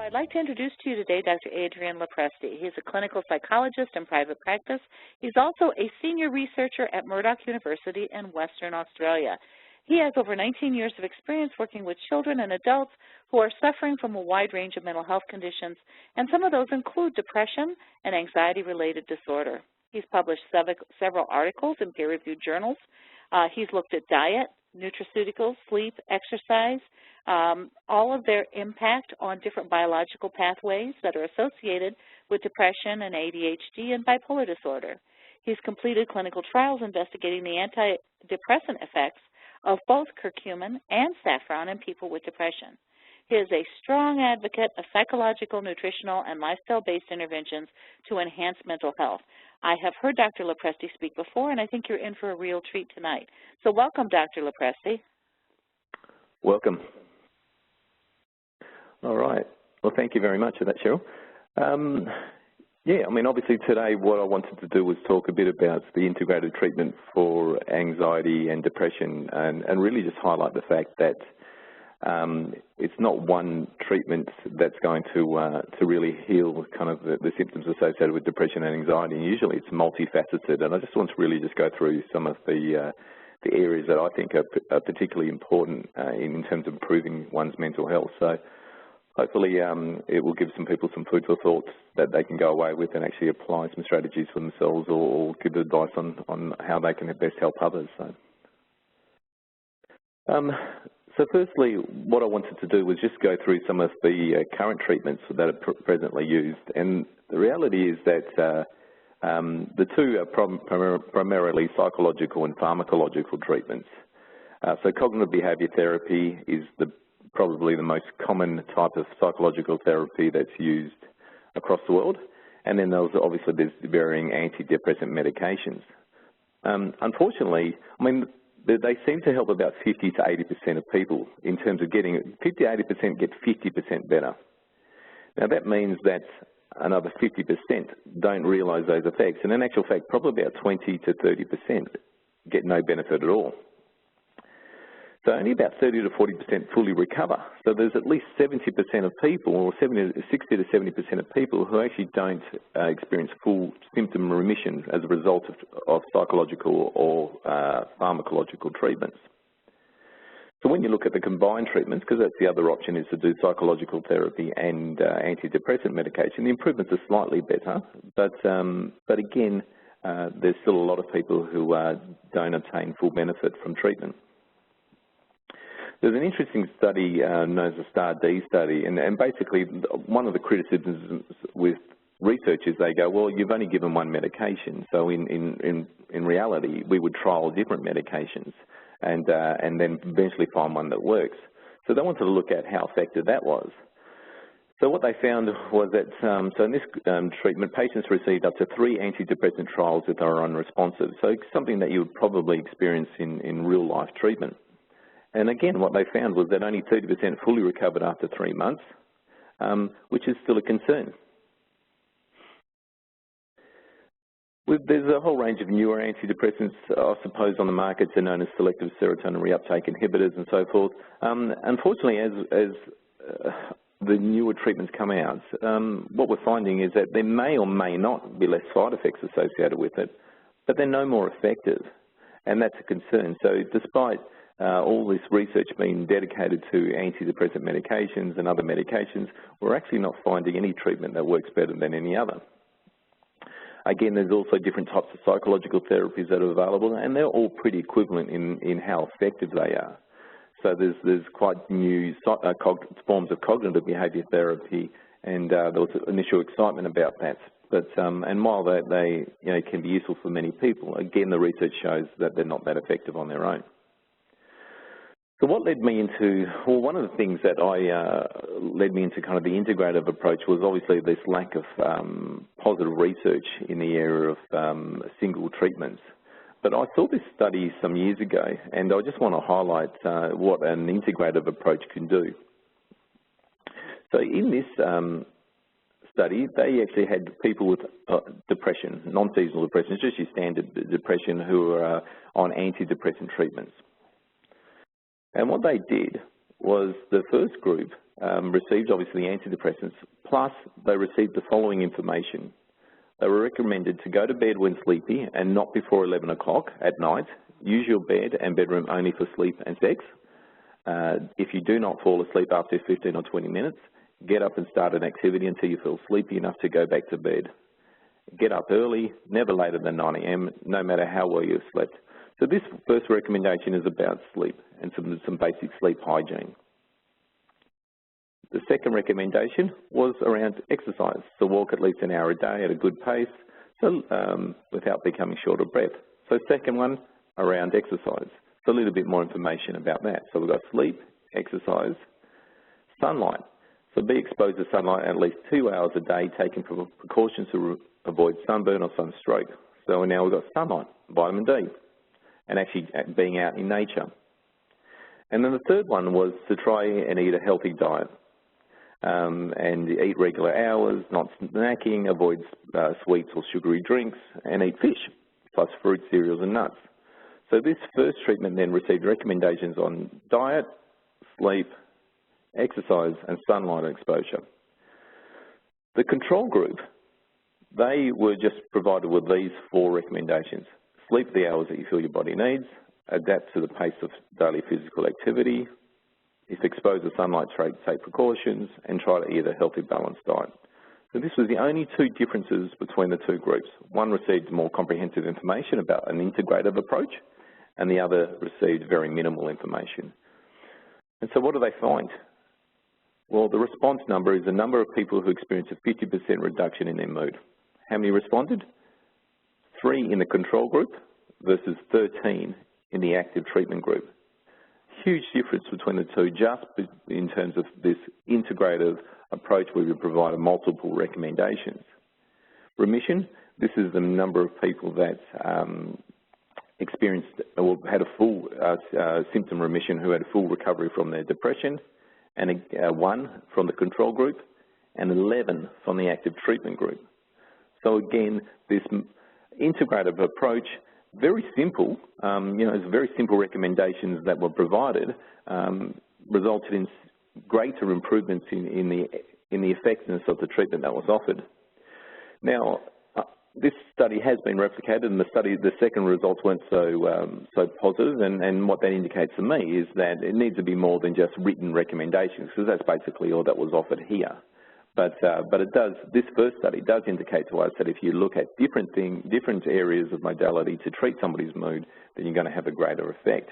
I'd like to introduce to you today Dr. Adrian Lopresti. He's a clinical psychologist in private practice. He's also a senior researcher at Murdoch University in Western Australia. He has over 19 years of experience working with children and adults who are suffering from a wide range of mental health conditions, and some of those include depression and anxiety-related disorder. He's published several articles in peer-reviewed journals. He's looked at diet, nutraceuticals, sleep, exercise, all of their impact on different biological pathways that are associated with depression and ADHD and bipolar disorder. He's completed clinical trials investigating the antidepressant effects of both curcumin and saffron in people with depression. He is a strong advocate of psychological, nutritional, and lifestyle-based interventions to enhance mental health. I have heard Dr. Lopresti speak before, and I think you're in for a real treat tonight. So welcome, Dr. Lopresti. Welcome. All right. Well, thank you very much for that, Cheryl. Yeah, I mean, obviously today what I wanted to do was talk a bit about the integrated treatment for anxiety and depression and really just highlight the fact that it's not one treatment that's going to really heal kind of the symptoms associated with depression and anxiety. And usually it's multifaceted, and I just want to really just go through some of the areas that I think are particularly important in terms of improving one's mental health. So hopefully it will give some people some food for thought that they can go away with and actually apply some strategies for themselves or give advice on how they can best help others. So firstly, what I wanted to do was just go through some of the current treatments that are presently used. And the reality is that the two are primarily psychological and pharmacological treatments. So cognitive behaviour therapy is probably the most common type of psychological therapy that's used across the world. And then there's varying antidepressant medications. Unfortunately, I mean, they seem to help about 50 to 80% of people in terms of getting 50 to 80% get 50% better. Now that means that another 50% don't realise those effects, and in actual fact, probably about 20 to 30% get no benefit at all. So only about 30 to 40% fully recover. So there's at least 70% of people, or 60 to 70% of people who actually don't experience full symptom remission as a result of psychological or pharmacological treatments. So when you look at the combined treatments, because that's the other option, is to do psychological therapy and antidepressant medication, the improvements are slightly better, but again, there's still a lot of people who don't obtain full benefit from treatment. There's an interesting study known as the STAR-D study, and basically one of the criticisms with research is they go, well, you've only given one medication, so in reality we would trial different medications and then eventually find one that works. So they wanted to look at how effective that was. So what they found was that, so in this treatment, patients received up to 3 antidepressant trials if they were unresponsive, so something that you would probably experience in real-life treatment. And again, what they found was that only 30% fully recovered after 3 months, which is still a concern. There's a whole range of newer antidepressants, I suppose, on the market. They're known as selective serotonin reuptake inhibitors and so forth. Unfortunately, as the newer treatments come out, what we're finding is that there may or may not be less side effects associated with it, but they're no more effective, and that's a concern. So despite all this research being dedicated to antidepressant medications and other medications, we're actually not finding any treatment that works better than any other. Again, there's also different types of psychological therapies that are available, and they're all pretty equivalent in how effective they are. So there's quite new forms of cognitive behaviour therapy, and there was initial excitement about that. But and while they can be useful for many people, again, the research shows that they're not that effective on their own. So what led me into, well, one of the things that led me into kind of the integrative approach was obviously this lack of positive research in the area of single treatments. But I saw this study some years ago, and I just want to highlight what an integrative approach can do. So in this study, they actually had people with depression, non-seasonal depression, it's just your standard depression, who are on antidepressant treatments. And what they did was the first group received obviously antidepressants, plus they received the following information. They were recommended to go to bed when sleepy and not before 11 o'clock at night. Use your bed and bedroom only for sleep and sex. If you do not fall asleep after 15 or 20 minutes, get up and start an activity until you feel sleepy enough to go back to bed. Get up early, never later than 9 a.m., no matter how well you've slept. So this first recommendation is about sleep and some basic sleep hygiene. The second recommendation was around exercise, so walk at least an hour a day at a good pace, so without becoming short of breath. So second one, around exercise. So a little bit more information about that. So we've got sleep, exercise, sunlight. So be exposed to sunlight at least 2 hours a day, taking precautions to avoid sunburn or sunstroke. So now we've got sunlight, vitamin D, and actually being out in nature. And then the third one was to try and eat a healthy diet. And eat regular hours, not snacking, avoid sweets or sugary drinks, and eat fish, plus fruit, cereals and nuts. So this first treatment then received recommendations on diet, sleep, exercise and sunlight exposure. The control group, they were just provided with these 4 recommendations. Sleep the hours that you feel your body needs, adapt to the pace of daily physical activity, if exposed to sunlight, take precautions, and try to eat a healthy, balanced diet. So this was the only 2 differences between the 2 groups. One received more comprehensive information about an integrative approach, and the other received very minimal information. And so what do they find? Well, the response number is the number of people who experienced a 50% reduction in their mood. How many responded? 3 in the control group versus 13 in the active treatment group. Huge difference between the 2 just in terms of this integrative approach where we provide multiple recommendations. Remission, this is the number of people that experienced or had a full symptom remission who had a full recovery from their depression, and 1 from the control group and 11 from the active treatment group. So again, this integrative approach, very simple, it's very simple recommendations that were provided, resulted in greater improvements in the effectiveness of the treatment that was offered. Now, this study has been replicated, and the second results weren't so positive, and what that indicates to me is that it needs to be more than just written recommendations, because that's basically all that was offered here. But this first study does indicate to us that if you look at different areas of modality to treat somebody's mood, then you're going to have a greater effect.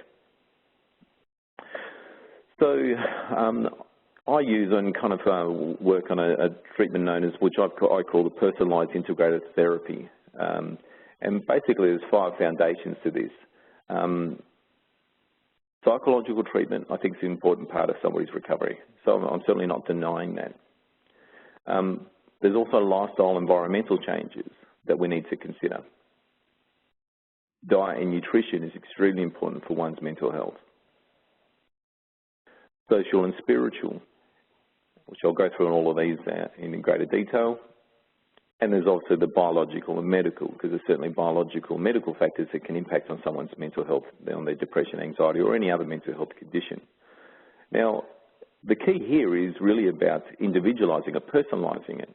So I use and kind of work on a treatment known as, which I call the personalised integrated therapy. And basically there's 5 foundations to this. Psychological treatment, I think, is an important part of somebody's recovery. So I'm certainly not denying that. There's also lifestyle environmental changes that we need to consider. Diet and nutrition is extremely important for one's mental health. Social and spiritual, which I'll go through all of these in greater detail. And there's also the biological and medical, because there's certainly biological and medical factors that can impact on someone's mental health, on their depression, anxiety, or any other mental health condition. Now, the key here is really about individualising or personalising it.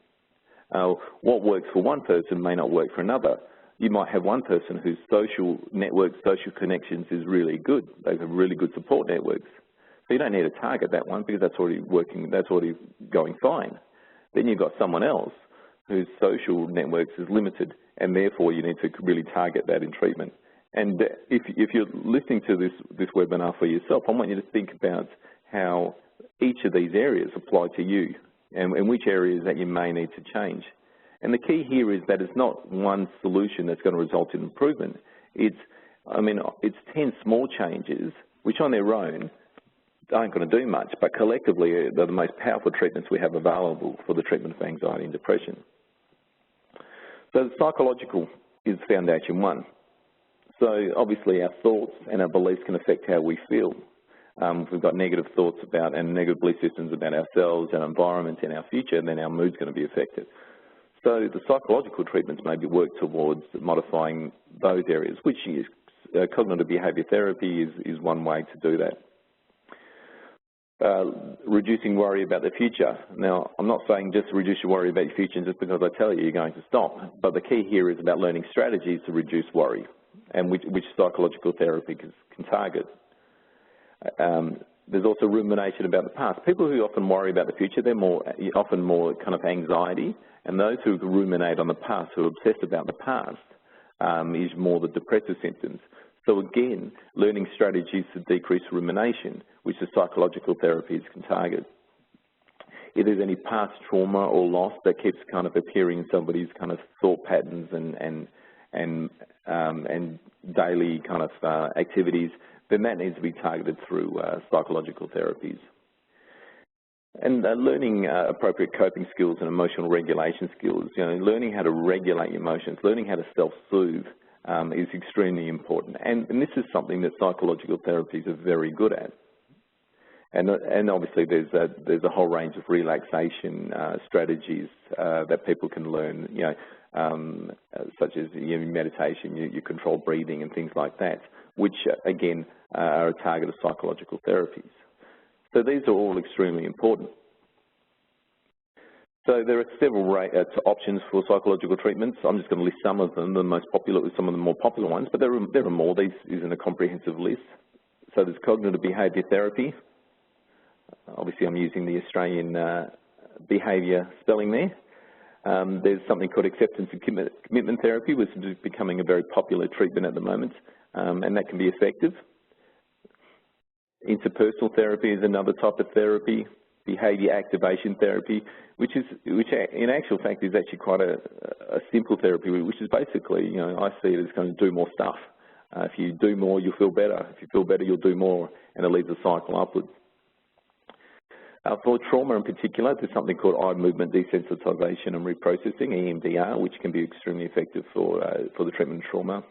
What works for one person may not work for another. You might have one person whose social network, social connections is really good. They have really good support networks. So you don't need to target that one because that's already working, that's already going fine. Then you've got someone else whose social networks is limited, and therefore you need to really target that in treatment. And if you're listening to this webinar for yourself, I want you to think about how each of these areas apply to you and which areas that you may need to change. And the key here is that it's not one solution that's going to result in improvement. It's 10 small changes, which on their own aren't going to do much, but collectively they're the most powerful treatments we have available for the treatment of anxiety and depression. So the psychological is foundation 1. So obviously our thoughts and our beliefs can affect how we feel. If we've got negative thoughts about and negative belief systems about ourselves and environment and our future, then our mood's going to be affected. So the psychological treatments may be worked towards modifying those areas, which is cognitive behaviour therapy is one way to do that. reducing worry about the future. Now, I'm not saying just reduce your worry about your future just because I tell you you're going to stop, but the key here is about learning strategies to reduce worry and which psychological therapy can target. There's also rumination about the past. People who often worry about the future, they're often more kind of anxiety, and those who ruminate on the past, who are obsessed about the past, is more the depressive symptoms. So again, learning strategies to decrease rumination, which the psychological therapies can target. If there's any past trauma or loss that keeps kind of appearing in somebody's kind of thought patterns and daily kind of activities, then that needs to be targeted through psychological therapies. And learning appropriate coping skills and emotional regulation skills, learning how to regulate your emotions, learning how to self-soothe is extremely important. And this is something that psychological therapies are very good at. And obviously there's a whole range of relaxation strategies that people can learn, such as meditation, your controlled breathing and things like that, which again are a target of psychological therapies. So these are all extremely important. So there are several options for psychological treatments. I'm just going to list some of them, some of the more popular ones, but there are more. These isn't a comprehensive list. So there's cognitive behaviour therapy. Obviously, I'm using the Australian behaviour spelling there. There's something called acceptance and commitment therapy, which is becoming a very popular treatment at the moment, and that can be effective. Interpersonal therapy is another type of therapy. Behaviour activation therapy, which in actual fact is actually quite a simple therapy, which is basically, I see it as going to do more stuff. If you do more, you'll feel better. If you feel better, you'll do more, and it leads a cycle upwards. For trauma in particular, there's something called eye movement desensitization and reprocessing, EMDR, which can be extremely effective for the treatment of trauma.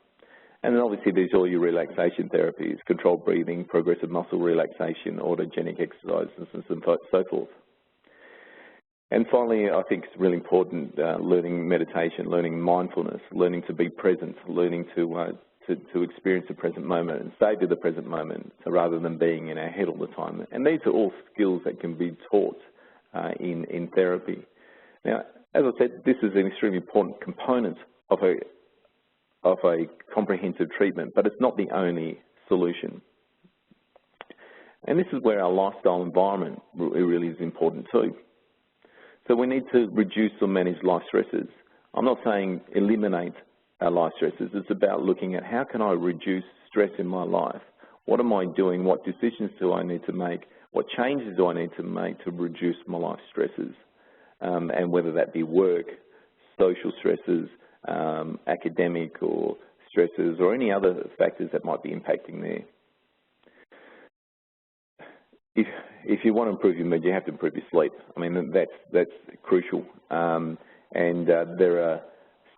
And then obviously there's all your relaxation therapies, controlled breathing, progressive muscle relaxation, autogenic exercises, and so forth. And finally, I think it's really important, learning meditation, learning mindfulness, learning to be present, learning to experience the present moment and savor the present moment rather than being in our head all the time. And these are all skills that can be taught in therapy. Now, as I said, this is an extremely important component of a comprehensive treatment, but it's not the only solution. And this is where our lifestyle environment really is important too. So we need to reduce or manage life stresses. I'm not saying eliminate our life stresses. It's about looking at how can I reduce stress in my life? What am I doing? What decisions do I need to make? What changes do I need to make to reduce my life stresses? And whether that be work, social stresses, academic or stresses, or any other factors that might be impacting there. If you want to improve your mood, you have to improve your sleep. I mean, that's crucial. And there are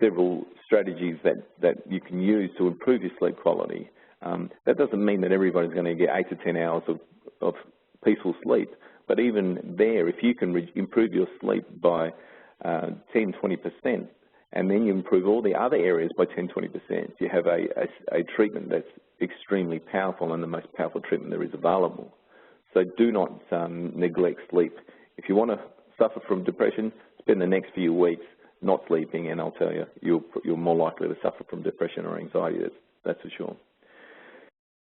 several strategies that you can use to improve your sleep quality. That doesn't mean that everybody's going to get 8 to 10 hours of peaceful sleep, but even there, if you can improve your sleep by 10–20%, and then you improve all the other areas by 10–20%, you have a treatment that's extremely powerful and the most powerful treatment there is available. So do not neglect sleep. If you want to suffer from depression, spend the next few weeks not sleeping, and I'll tell you, you're more likely to suffer from depression or anxiety, that's for sure.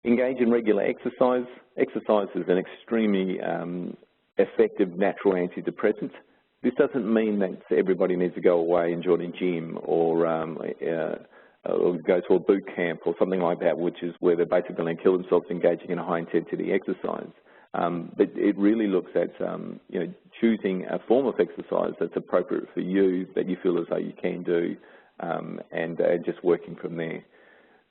Engage in regular exercise. Exercise is an extremely effective natural antidepressant. This doesn't mean that everybody needs to go away and join a gym or go to a boot camp or something like that, which is where they're basically going to kill themselves engaging in a high-intensity exercise. But it really looks at choosing a form of exercise that's appropriate for you, that you feel as though you can do, and just working from there.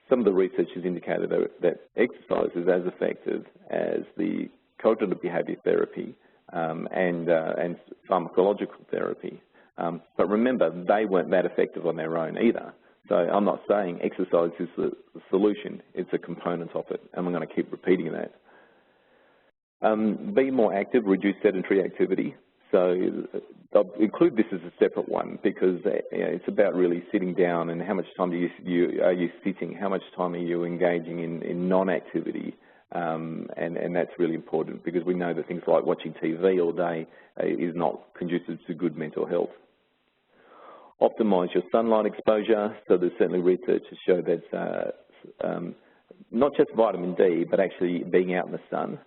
Some of the research has indicated that exercise is as effective as the cognitive behaviour therapy and pharmacological therapy. But remember, they weren't that effective on their own either. So I'm not saying exercise is the solution, it's a component of it, and I'm going to keep repeating that. Be more active, reduce sedentary activity. So I'll include this as a separate one because it's about really sitting down and how much time are you sitting, how much time are you engaging in non-activity and that's really important because we know that things like watching TV all day is not conducive to good mental health. Optimise your sunlight exposure. So there's certainly research to show that not just vitamin D, but actually being out in the sun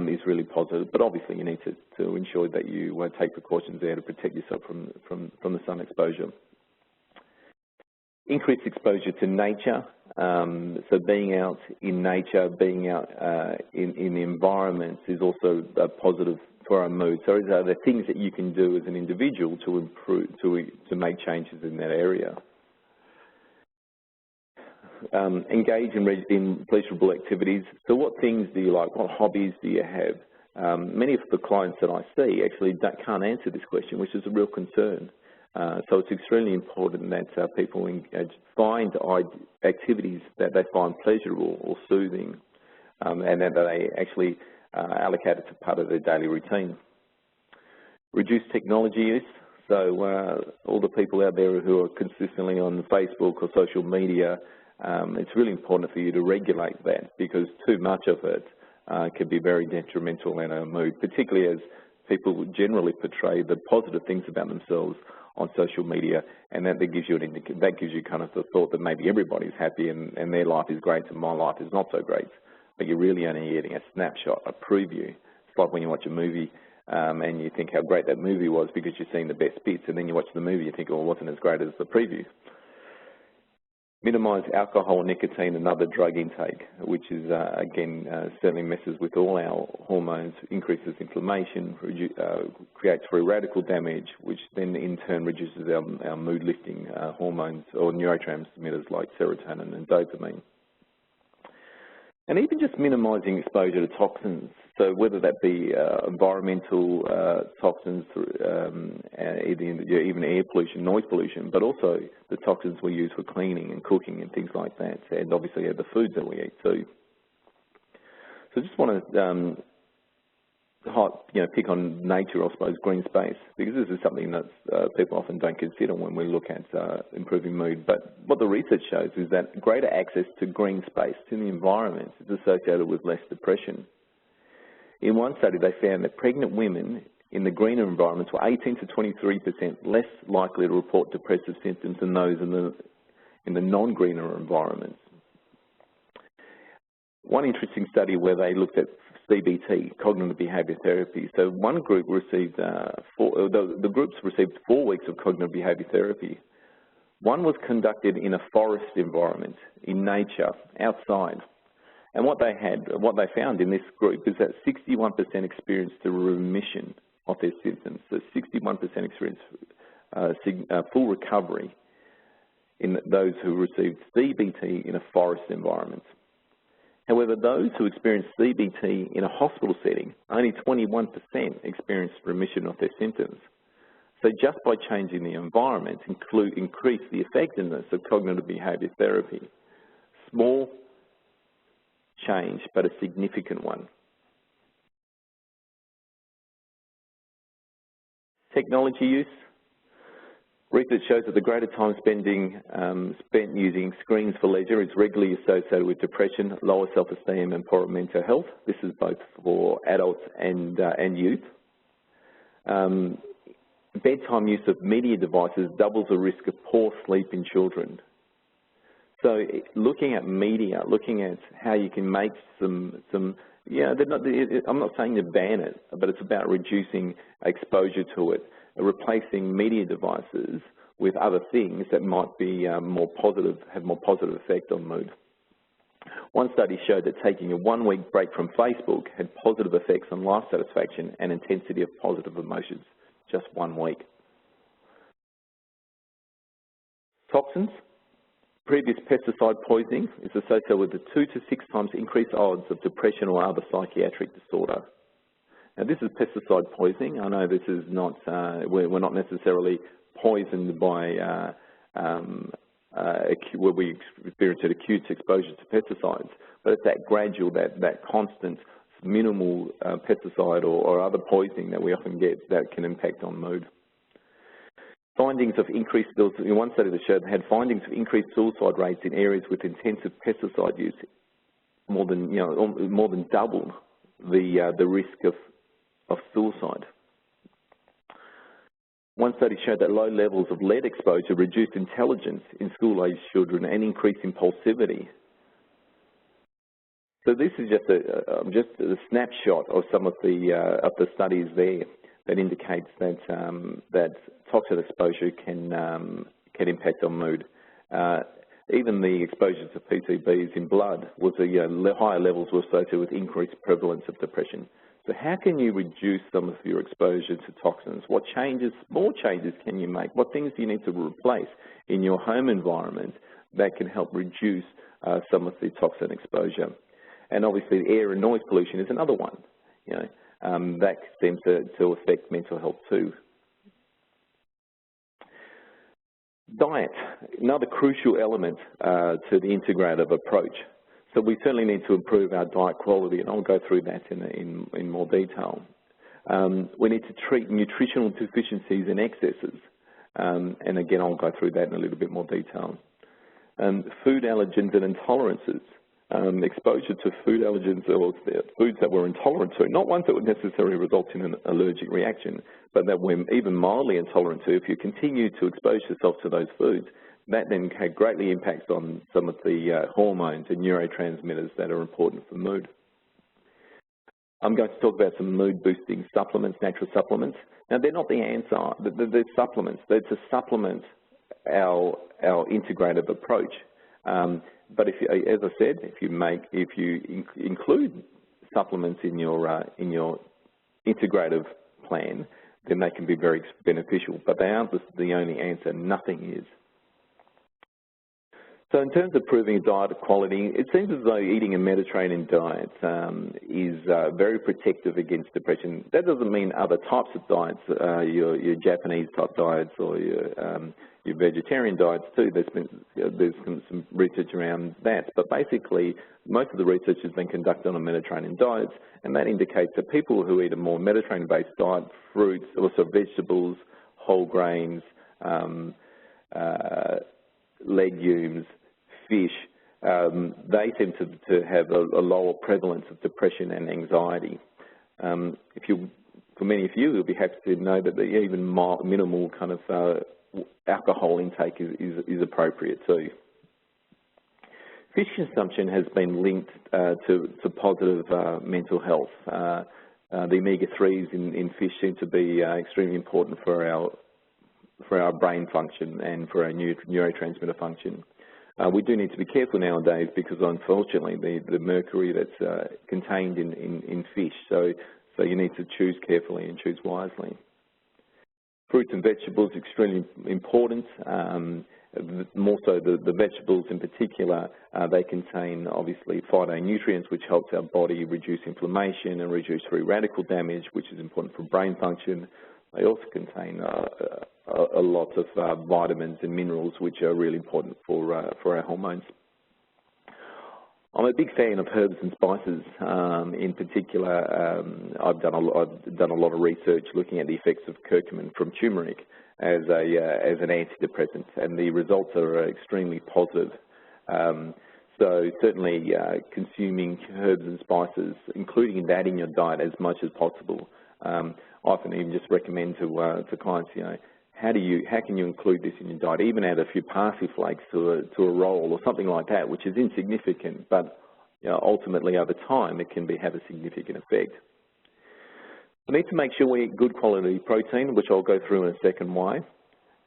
is really positive. But obviously you need to ensure that you take precautions there to protect yourself from the sun exposure. Increased exposure to nature. So being out in nature, being out in the environment is also positive for our mood. So these are the things that you can do as an individual to improve, to make changes in that area. Engage in pleasurable activities. So what things do you like? What hobbies do you have? Many of the clients that I see actually can't answer this question, which is a real concern. So it's extremely important that people find activities that they find pleasurable or soothing, and that they actually allocate it to part of their daily routine. Reduce technology use. So all the people out there who are consistently on Facebook or social media, it's really important for you to regulate that because too much of it can be very detrimental in our mood, particularly as people generally portray the positive things about themselves on social media, and that gives you kind of the thought that maybe everybody's happy and their life is great and my life is not so great. But you're really only getting a snapshot, a preview. It's like when you watch a movie and you think how great that movie was because you've seen the best bits, and then you watch the movie and you think, oh, it wasn't as great as the preview. Minimise alcohol, nicotine and other drug intake, which is, again, certainly messes with all our hormones, increases inflammation, creates free radical damage, which then in turn reduces our mood-lifting hormones or neurotransmitters like serotonin and dopamine. And even just minimising exposure to toxins, so whether that be environmental toxins, even air pollution, noise pollution, but also the toxins we use for cleaning and cooking and things like that, and obviously the foods that we eat too. So I just want to pick on nature, I suppose, green space, because this is something that people often don't consider when we look at improving mood. But what the research shows is that greater access to green space, to the environment, is associated with less depression. In one study, they found that pregnant women in the greener environments were 18 to 23% less likely to report depressive symptoms than those in the non-greener environments. One interesting study where they looked at CBT, cognitive behaviour therapy. So one group received, the groups received 4 weeks of cognitive behaviour therapy. One was conducted in a forest environment, in nature, outside. And what they found in this group is that 61% experienced a remission of their symptoms. So 61% experienced full recovery in those who received CBT in a forest environment. However, those who experienced CBT in a hospital setting, only 21% experienced remission of their symptoms. So just by changing the environment, increase the effectiveness of cognitive behaviour therapy. Small change, but a significant one. Technology use. Research shows that the greater time spent using screens for leisure is regularly associated with depression, lower self-esteem and poorer mental health. This is both for adults and youth. Bedtime use of media devices doubles the risk of poor sleep in children. So looking at media, looking at how you can make I'm not saying to ban it, but it's about reducing exposure to it, replacing media devices with other things that might be have more positive effect on mood. One study showed that taking a 1-week break from Facebook had positive effects on life satisfaction and intensity of positive emotions, just 1 week. Toxins. Previous pesticide poisoning is associated with a 2 to 6 times increased odds of depression or other psychiatric disorder. Now, this is pesticide poisoning. I know this is not, we're not necessarily poisoned by where we experience acute exposure to pesticides, but it's that gradual, that constant, minimal pesticide or other poisoning that we often get that can impact on mood. Findings of increased, in one study that showed had findings of increased suicide rates in areas with intensive pesticide use more than doubled the risk of suicide. One study showed that low levels of lead exposure reduced intelligence in school-aged children and increased impulsivity. So this is just a snapshot of some of the studies there that indicates that that toxin exposure can impact on mood. Even the exposure to PCBs in blood was higher levels were associated with increased prevalence of depression. So how can you reduce some of your exposure to toxins? What small changes can you make? What things do you need to replace in your home environment that can help reduce some of the toxin exposure? And obviously air and noise pollution is another one. That seems to affect mental health too. Diet, another crucial element to the integrative approach. So we certainly need to improve our diet quality, and I'll go through that in more detail. We need to treat nutritional deficiencies and excesses, and again I'll go through that in a little bit more detail. Food allergens and intolerances. Exposure to food allergens or foods that we're intolerant to, not ones that would necessarily result in an allergic reaction, but that we're even mildly intolerant to. If you continue to expose yourself to those foods, that then greatly impacts on some of the hormones and neurotransmitters that are important for mood. I'm going to talk about some mood-boosting supplements, natural supplements. Now, they're not the answer. They're supplements. They're to supplement our integrative approach. But as I said, if you include supplements in your integrative plan, then they can be very beneficial. But they aren't the only answer. Nothing is. So in terms of improving diet quality, it seems as though eating a Mediterranean diet is very protective against depression. That doesn't mean other types of diets, your Japanese type diets or your vegetarian diets too. There's some research around that. But basically, most of the research has been conducted on Mediterranean diets, and that indicates that people who eat a more Mediterranean-based diet, fruits, also vegetables, whole grains, legumes, fish, they seem to have a lower prevalence of depression and anxiety. For many of you, you'll be happy to know that even minimal kind of alcohol intake is appropriate too. Fish consumption has been linked to positive mental health. The omega-3s in fish seem to be extremely important for our brain function and for our neurotransmitter function. We do need to be careful nowadays because, unfortunately, the mercury that's contained in fish, so you need to choose carefully and choose wisely. Fruits and vegetables are extremely important. More so the vegetables in particular, they contain obviously phytonutrients, which helps our body reduce inflammation and reduce free radical damage, which is important for brain function. They also contain a lot of vitamins and minerals, which are really important for our hormones. I'm a big fan of herbs and spices. In particular, I've done a lot of research looking at the effects of curcumin from turmeric as an antidepressant, and the results are extremely positive. So certainly consuming herbs and spices, including that in your diet as much as possible. I often even just recommend to clients, how can you include this in your diet? Even add a few parsley flakes to a roll or something like that, which is insignificant, but ultimately over time it can have a significant effect. We need to make sure we eat good quality protein, which I'll go through in a second why.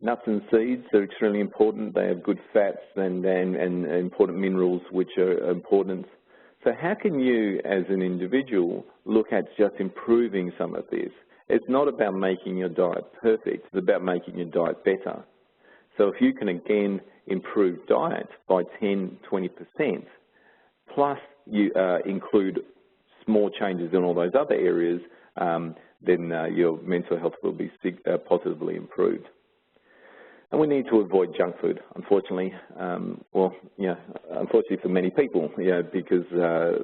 Nuts and seeds are extremely important. They have good fats and important minerals, which are important. So how can you, as an individual, look at just improving some of this? It's not about making your diet perfect. It's about making your diet better. So if you can, again, improve diet by 10, 20%, plus you include small changes in all those other areas, then your mental health will be positively improved. And we need to avoid junk food, unfortunately. Unfortunately for many people, because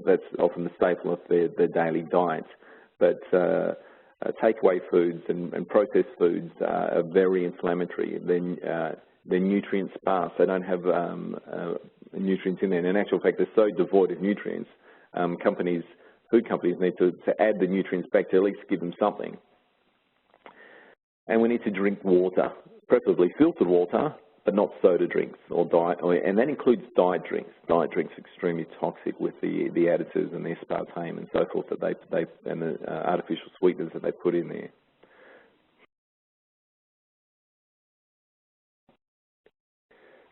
that's often the staple of their daily diet. But takeaway foods and processed foods are very inflammatory. They're nutrient sparse. They don't have nutrients in there. And in actual fact, they're so devoid of nutrients food companies need to add the nutrients back to at least give them something. And we need to drink water, preferably filtered water, but not soda drinks or diet, and that includes diet drinks. Diet drinks are extremely toxic with the additives and the aspartame and so forth that they and the artificial sweeteners that they put in there.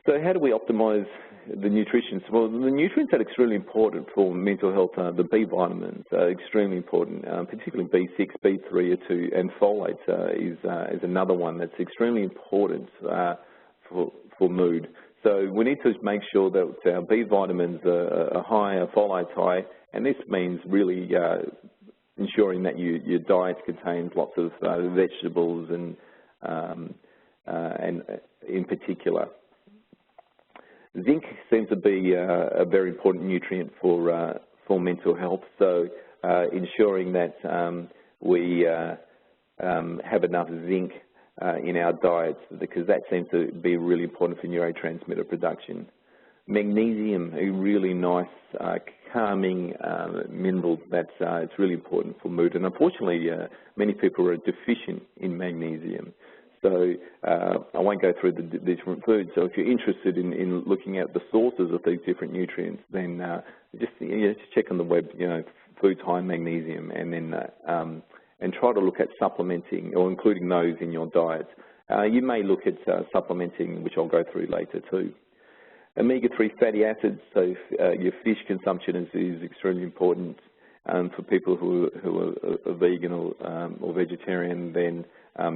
So how do we optimise the nutrition? Well, the nutrients that are extremely important for mental health are the B vitamins, extremely important, particularly B6, B3, or2, and folate is another one that's extremely important for mood. So we need to make sure that our B vitamins are high, our folate's high, and this means really ensuring that your diet contains lots of vegetables and in particular. Zinc seems to be a very important nutrient for mental health, so ensuring that we have enough zinc in our diets, because that seems to be really important for neurotransmitter production. Magnesium, a really nice calming mineral that's it's really important for mood, and unfortunately many people are deficient in magnesium. So I won't go through the different foods. So if you're interested in looking at the sources of these different nutrients, then just check on the web, foods high in magnesium, and then and try to look at supplementing or including those in your diet. You may look at supplementing, which I'll go through later too. Omega-3 fatty acids. So your fish consumption is extremely important. For people who are vegan or vegetarian, then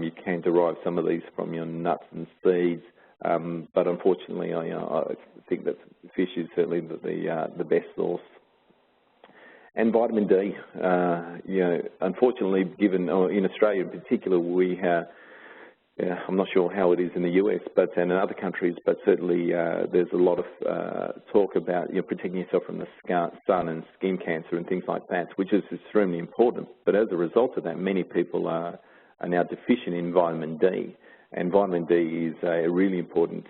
you can derive some of these from your nuts and seeds, but unfortunately, I think that fish is certainly the best source. And vitamin D, unfortunately, given in Australia in particular, we have. I'm not sure how it is in the US, and in other countries, but certainly there's a lot of talk about protecting yourself from the sun and skin cancer and things like that, which is extremely important. But as a result of that, many people are now deficient in vitamin D, and vitamin D is a really important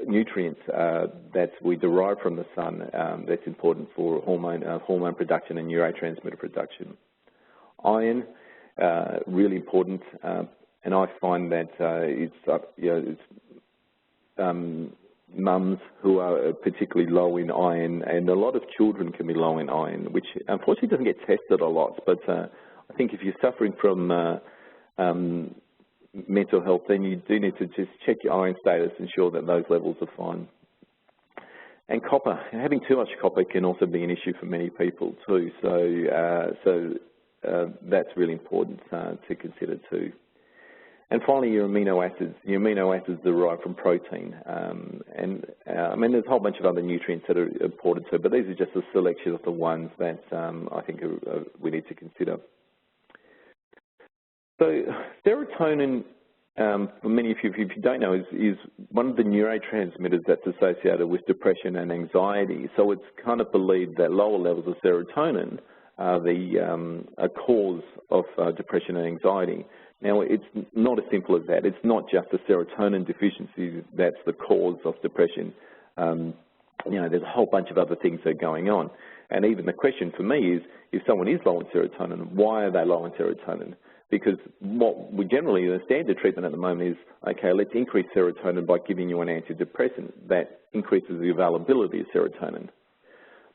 nutrient that we derive from the sun that's important for hormone production and neurotransmitter production. Iron, really important, and I find that it's mums who are particularly low in iron, and a lot of children can be low in iron, which unfortunately doesn't get tested a lot, but I think if you're suffering from mental health, then you do need to just check your iron status, ensure that those levels are fine. And copper, having too much copper can also be an issue for many people too, so that's really important to consider too. And finally, your amino acids. Your amino acids derive from protein, and I mean there's a whole bunch of other nutrients that are important too, but these are just a selection of the ones that I think we need to consider. So serotonin, for many of you, if you don't know, is one of the neurotransmitters that's associated with depression and anxiety. So it's kind of believed that lower levels of serotonin are a cause of depression and anxiety. Now, it's not as simple as that. It's not just a serotonin deficiency that's the cause of depression. There's a whole bunch of other things that are going on. And even the question for me is, if someone is low in serotonin, why are they low in serotonin? Because what we generally, the standard treatment at the moment is, okay, let's increase serotonin by giving you an antidepressant that increases the availability of serotonin.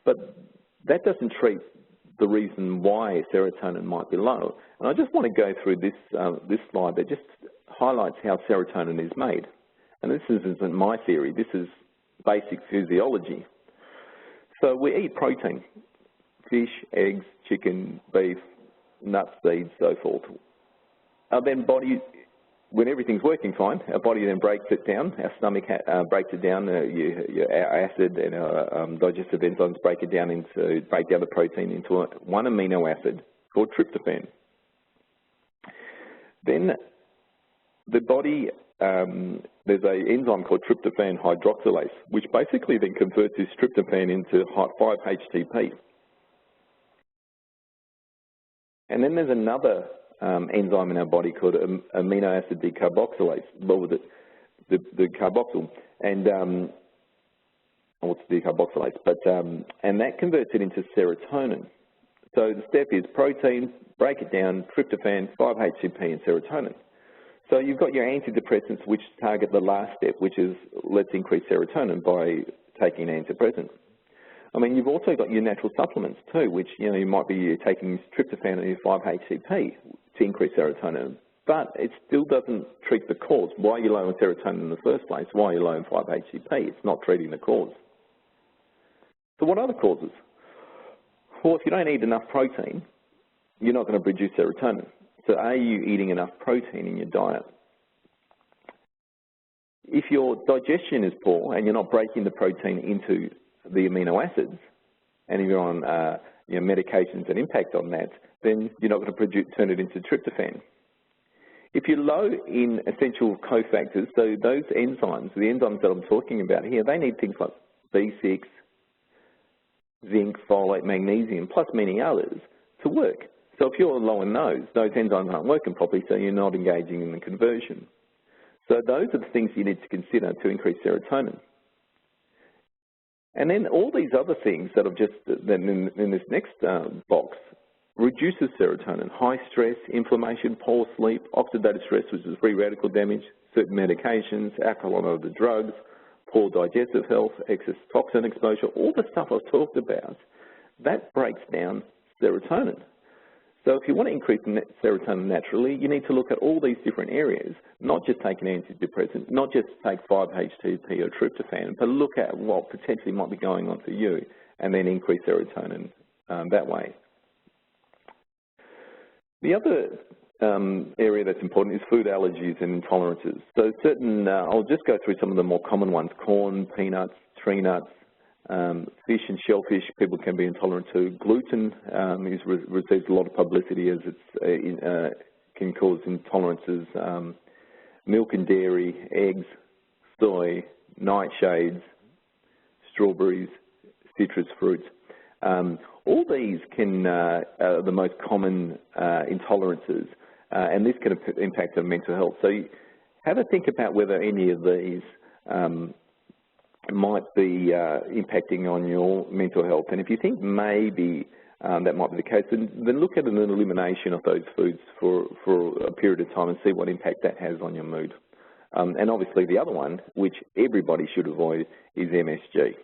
But that doesn't treat the reason why serotonin might be low. And I just want to go through this slide that just highlights how serotonin is made. And this isn't my theory, this is basic physiology. So we eat protein, fish, eggs, chicken, beef, nuts, seeds, so forth. Our then body, when everything's working fine, our body then breaks it down. Our stomach breaks it down. Our acid and our digestive enzymes break down the protein into one amino acid called tryptophan. Then the body, there's an enzyme called tryptophan hydroxylase, which basically then converts this tryptophan into 5-HTP. And then there's another enzyme in our body called amino acid decarboxylase, well, the carboxyl. And what's decarboxylase, and that converts it into serotonin. So the step is protein, break it down, tryptophan, 5-HTP, and serotonin. So you've got your antidepressants which target the last step, which is let's increase serotonin by taking an antidepressant. I mean, you've also got your natural supplements too, which, you know, you might be taking tryptophan and your 5-HTP to increase serotonin, but it still doesn't treat the cause. Why are you low in serotonin in the first place? Why are you low in 5-HTP? It's not treating the cause. So what are the causes? Well, if you don't eat enough protein, you're not going to produce serotonin. So are you eating enough protein in your diet? If your digestion is poor and you're not breaking the protein into the amino acids, and if you're on medications that impact on that, then you're not going to turn it into tryptophan. If you're low in essential cofactors, so those enzymes, the enzymes that I'm talking about here, they need things like B6, zinc, folate, magnesium, plus many others to work. So if you're low in those enzymes aren't working properly, so you're not engaging in the conversion. So those are the things you need to consider to increase serotonin. And then all these other things that I've just, then in this next box, reduces serotonin: high stress, inflammation, poor sleep, oxidative stress, which is free radical damage, certain medications, alcohol and other drugs, poor digestive health, excess toxin exposure, all the stuff I've talked about, that breaks down serotonin. So if you want to increase serotonin naturally, you need to look at all these different areas, not just take an antidepressant, not just take 5-HTP or tryptophan, but look at what potentially might be going on for you and then increase serotonin that way. The other area that's important is food allergies and intolerances. So certain, I'll just go through some of the more common ones: corn, peanuts, tree nuts, fish and shellfish people can be intolerant to. Gluten receives a lot of publicity as it can cause intolerances. Milk and dairy, eggs, soy, nightshades, strawberries, citrus fruits. All these are the most common intolerances, and this can impact on mental health. So have a think about whether any of these might be impacting on your mental health. And if you think maybe that might be the case, then look at an elimination of those foods for a period of time and see what impact that has on your mood. And obviously the other one, which everybody should avoid, is MSG.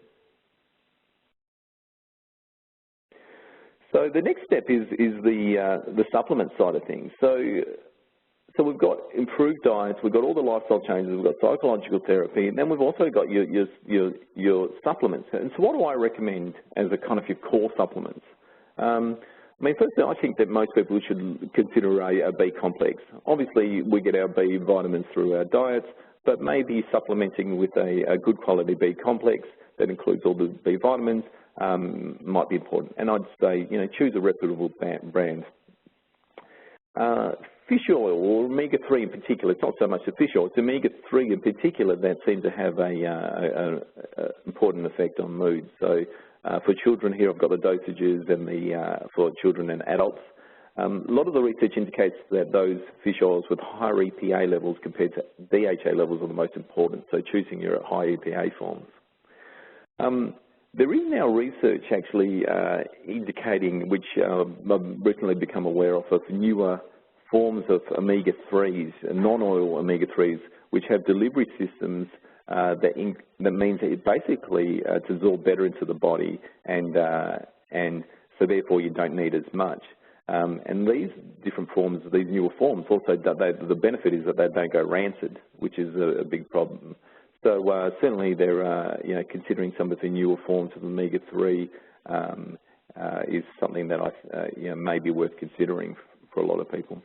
So the next step is the supplement side of things. So we've got improved diets, we've got all the lifestyle changes, we've got psychological therapy, and then we've also got your supplements. And so what do I recommend as a kind of your core supplements? I mean, firstly, I think that most people should consider a B complex. Obviously, we get our B vitamins through our diets, but maybe supplementing with a good quality B complex that includes all the B vitamins might be important. And I'd say, you know, choose a reputable brand. Fish oil, or omega-3 in particular, it's not so much the fish oil, it's omega-3 in particular that seems to have an important effect on mood. So for children here, I've got the dosages and for children and adults. A lot of the research indicates that those fish oils with higher EPA levels compared to DHA levels are the most important, so choosing your high EPA forms. There is now research actually indicating, which I've recently become aware of newer forms of omega-3s, non-oil omega-3s, which have delivery systems that means that it basically it's absorbed better into the body, and so therefore you don't need as much. And these different forms, these newer forms, also the benefit is that they don't go rancid, which is a big problem. So certainly they're considering some of the newer forms of omega-3 is something that may be worth considering for a lot of people.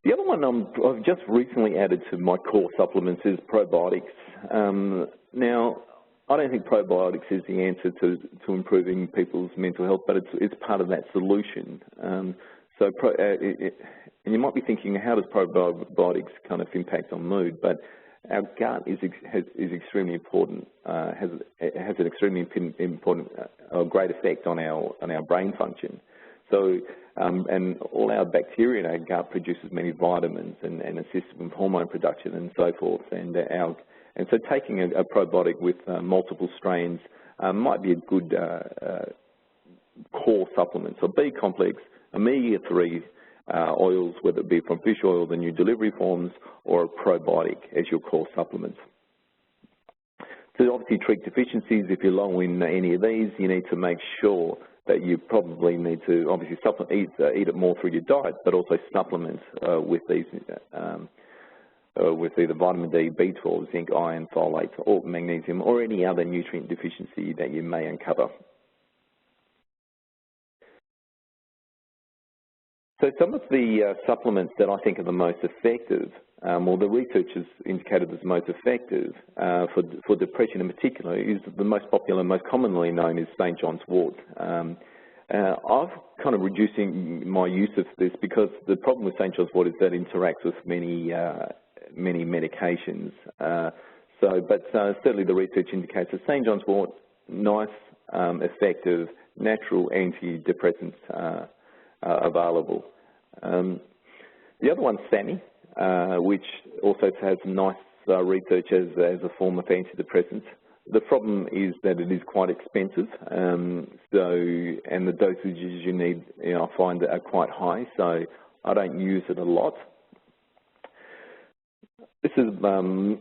The other one I've just recently added to my core supplements is probiotics. Now, I don't think probiotics is the answer to improving people's mental health, but it's part of that solution. And you might be thinking, how does probiotics kind of impact on mood? But our gut is extremely important. Has an extremely important, great effect on our brain function. So, and all our bacteria in our gut produces many vitamins and assists with hormone production and so forth. And And so taking a probiotic with multiple strains might be a good core supplement. So B complex, omega-3 oils, whether it be from fish oil, the new delivery forms, or a probiotic as your core supplements. To obviously treat deficiencies, if you're low in any of these, you need to make sure that you probably need to obviously eat it more through your diet, but also supplement with these with either vitamin D, B12, zinc, iron, folate, or magnesium, or any other nutrient deficiency that you may uncover. So some of the supplements that I think are the most effective, or the research has indicated as the most effective for depression in particular, is the most popular, most commonly known is St. John's wort. I've kind of reducing my use of this because the problem with St. John's wort is that it interacts with many medications. But certainly the research indicates that St. John's wort, nice, effective, natural antidepressants available. The other one's SAMI, which also has nice research as a form of antidepressant. The problem is that it is quite expensive, and the dosages you need, I find, are quite high, so I don't use it a lot. This is one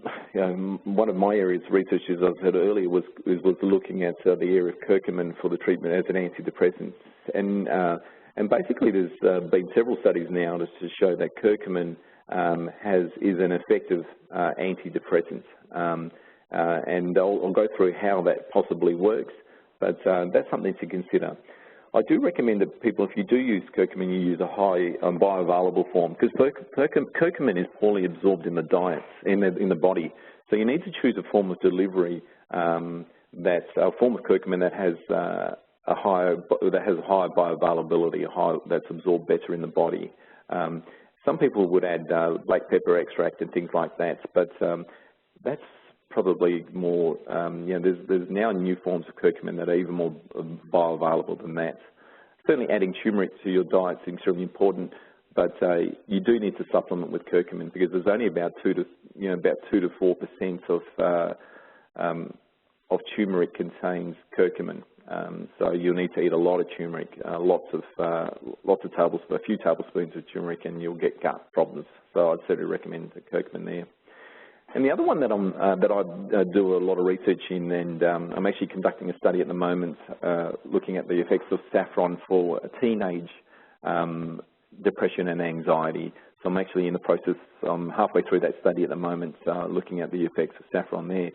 of my areas of research, as I said earlier, was looking at the area of curcumin for the treatment as an antidepressant, and basically there's been several studies now to show that curcumin is an effective antidepressant, and I'll go through how that possibly works, but that's something to consider. I do recommend that people, if you do use curcumin, you use a high bioavailable form, because curcumin is poorly absorbed in the diet, in the body. So you need to choose a form of delivery a form of curcumin that has a higher bioavailability, that's absorbed better in the body. Some people would add black pepper extract and things like that, but that's probably more, there's now new forms of curcumin that are even more bioavailable than that. Certainly adding turmeric to your diet seems really important, but you do need to supplement with curcumin because there's only about 2 to 4% of turmeric contains curcumin. So you'll need to eat a lot of turmeric, a few tablespoons of turmeric, and you'll get gut problems. So I'd certainly recommend the curcumin there. And the other one that I do a lot of research in, and I'm actually conducting a study at the moment looking at the effects of saffron for teenage depression and anxiety. So I'm actually in the process, I'm halfway through that study at the moment, looking at the effects of saffron there.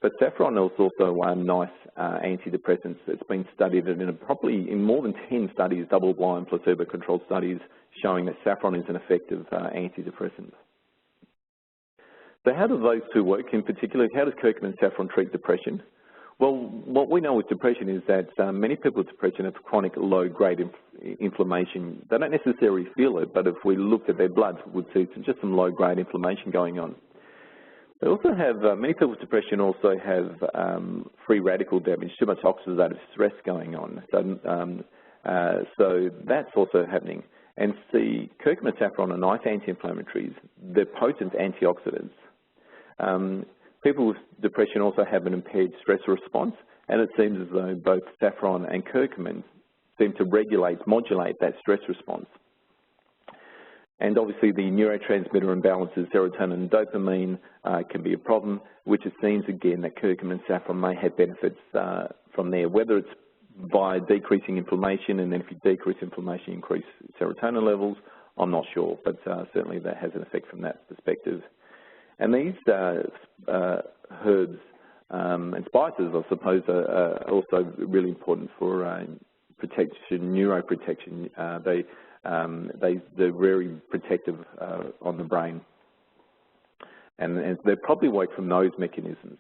But saffron is also a nice antidepressant. It's been studied in more than 10 studies, double-blind, placebo-controlled studies, showing that saffron is an effective antidepressant. So how do those two work in particular? How does curcumin and saffron treat depression? Well, what we know with depression is that many people with depression have chronic low-grade inflammation. They don't necessarily feel it, but if we looked at their blood, we'd see just some low-grade inflammation going on. They also have, many people with depression also have free radical damage, too much oxidative stress going on. So that's also happening. And see, curcumin and saffron are nice anti-inflammatories. They're potent antioxidants. People with depression also have an impaired stress response, and it seems as though both saffron and curcumin seem to modulate that stress response. And obviously the neurotransmitter imbalances, serotonin and dopamine, can be a problem, which it seems again that curcumin and saffron may have benefits from there, whether it's by decreasing inflammation, and then if you decrease inflammation, you increase serotonin levels, I'm not sure, but certainly that has an effect from that perspective. And these herbs and spices, I suppose, are also really important for protection, neuroprotection. They're very protective on the brain, and they probably work from those mechanisms.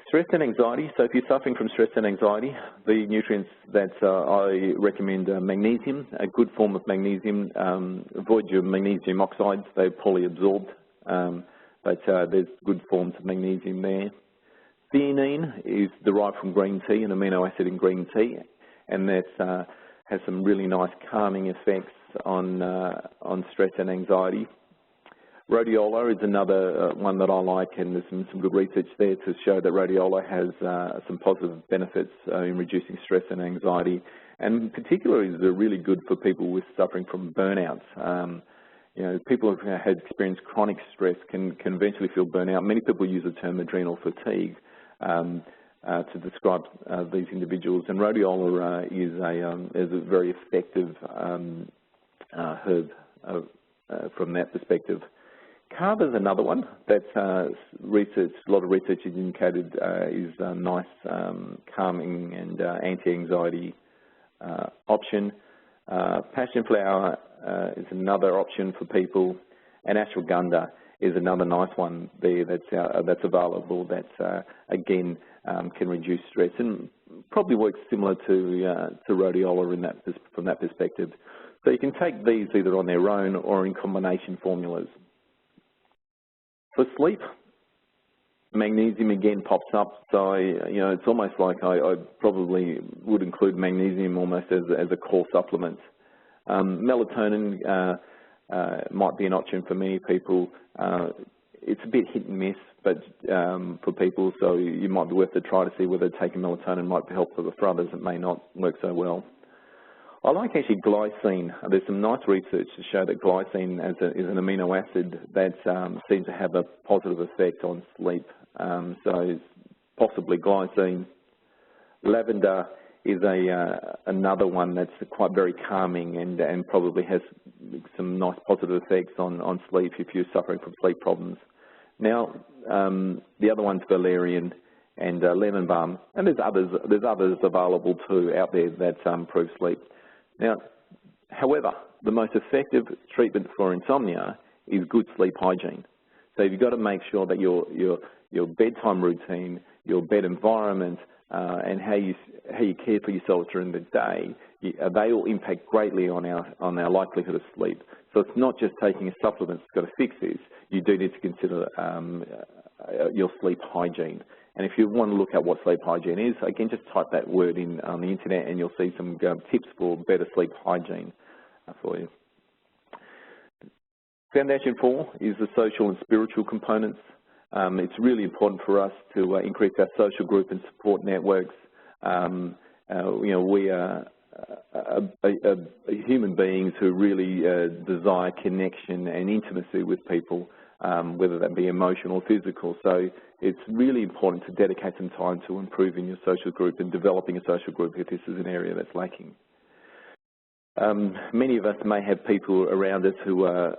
Stress and anxiety. So if you're suffering from stress and anxiety, the nutrients that I recommend are magnesium, a good form of magnesium. Avoid your magnesium oxides, they're poorly absorbed, but there's good forms of magnesium there. Theanine is derived from green tea, an amino acid in green tea, and that has some really nice calming effects on stress and anxiety. Rhodiola is another one that I like, and there's some good research there to show that rhodiola has some positive benefits in reducing stress and anxiety, and particularly is really good for people with suffering from burnouts. You know, people who have experienced chronic stress can eventually feel burnout. Many people use the term adrenal fatigue to describe these individuals, and rhodiola is a very effective herb from that perspective. Kava is another one that's a lot of research has indicated is a nice calming and anti-anxiety option. Passion flower is another option for people, and ashwagandha is another nice one there that's available. That's again can reduce stress and probably works similar to rhodiola from that perspective. So you can take these either on their own or in combination formulas. For sleep, magnesium again pops up. So you know, it's almost like I probably would include magnesium almost as a core supplement. Melatonin might be an option for many people. It's a bit hit and miss, but for people, so you might be worth a try to see whether taking melatonin might help. For others, it may not work so well. I like actually glycine. There's some nice research to show that glycine is an amino acid that seems to have a positive effect on sleep. So possibly glycine. Lavender is another one that's quite very calming and probably has some nice positive effects on sleep if you're suffering from sleep problems. Now, the other one's valerian and lemon balm, and there's others available too out there that improve sleep. Now, however, the most effective treatment for insomnia is good sleep hygiene. So you've got to make sure that your bedtime routine, your bed environment, and how you care for yourself during the day, they all impact greatly on our likelihood of sleep. So it's not just taking a supplement that's got to fix this. You do need to consider your sleep hygiene. And if you want to look at what sleep hygiene is, again, just type that word in on the internet and you'll see some tips for better sleep hygiene for you. Foundation 4 is the social and spiritual components. It's really important for us to increase our social group and support networks. You know, we are human beings who really desire connection and intimacy with people, whether that be emotional or physical. So it's really important to dedicate some time to improving your social group and developing a social group if this is an area that's lacking. Many of us may have people around us who are